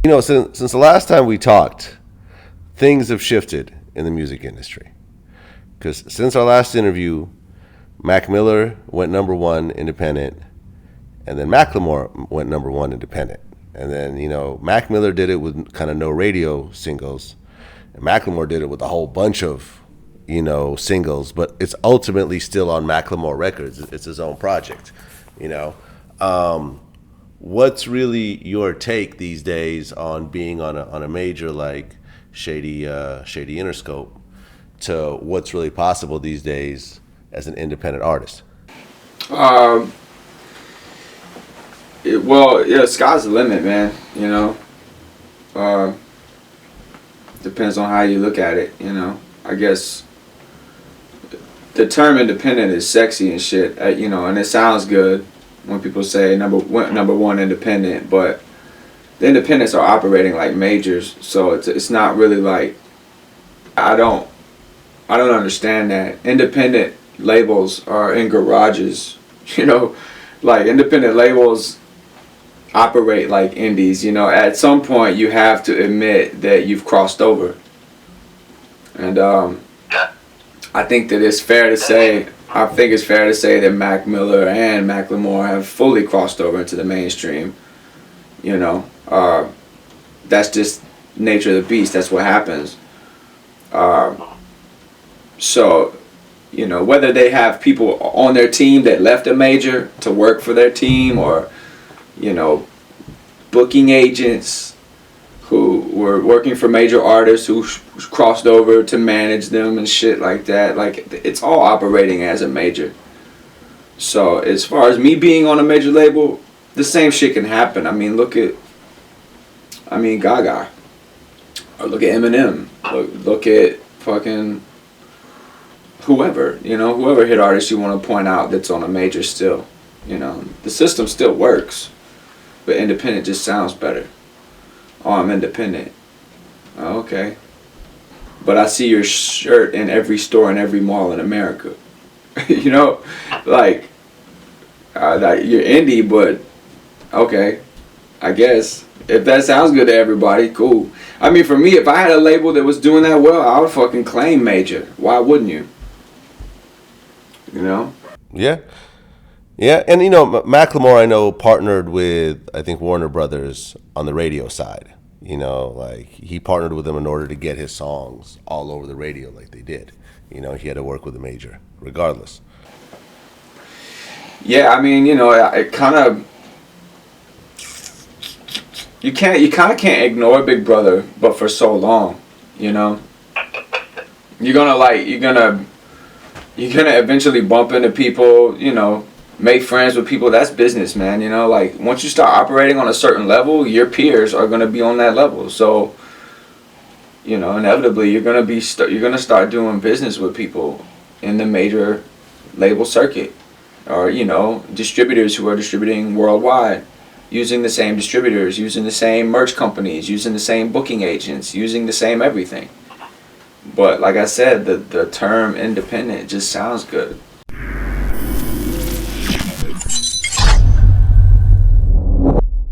Since the last time we talked, things have shifted in the music industry. Because since our last interview, Mac Miller went number one independent, and then Macklemore went number one independent. And then, Mac Miller did it with kind of no radio singles, and Macklemore did it with a whole bunch of, singles, but it's ultimately still on Macklemore Records. It's his own project, you know. What's really your take these days on being on a major like Shady Interscope to what's really possible these days as an independent artist? Um, well, yeah, sky's the limit, man. Uh, Depends on how you look at it. I guess the term independent is sexy and shit. And it sounds good when people say number one independent, but the independents are operating like majors, so it's not really like I don't understand that. Independent labels are in garages, like independent labels operate like indies. At some point you have to admit that you've crossed over, and I think that it's fair to say. I think it's fair to say that Mac Miller and Macklemore have fully crossed over into the mainstream. That's just nature of the beast. That's what happens. So, whether they have people on their team that left a major to work for their team, or, booking agents who were working for major artists who crossed over to manage them and shit like that. Like, it's all operating as a major. So, as far as me being on a major label, the same shit can happen. Look at Gaga. Or look at Eminem. Look at fucking whoever, whoever hit artist you want to point out that's on a major still. The system still works, but independent just sounds better. Oh, I'm independent. Oh, okay. But I see your shirt in every store in every mall in America. Like, you're indie, but okay, I guess. If that sounds good to everybody, cool. For me, if I had a label that was doing that well, I would fucking claim major. Why wouldn't you? Yeah. Yeah, and Macklemore, I know, partnered with, I think, Warner Brothers on the radio side. Like, he partnered with them in order to get his songs all over the radio like they did. He had to work with a major, regardless. Yeah, it kind of... You kind of can't ignore Big Brother, but for so long, You're gonna eventually bump into people, make friends with people. That's business, man. Like, once you start operating on a certain level, your peers are gonna be on that level. So, inevitably you're gonna start doing business with people in the major label circuit, or distributors who are distributing worldwide, using the same distributors, using the same merch companies, using the same booking agents, using the same everything. But like I said, the term independent just sounds good.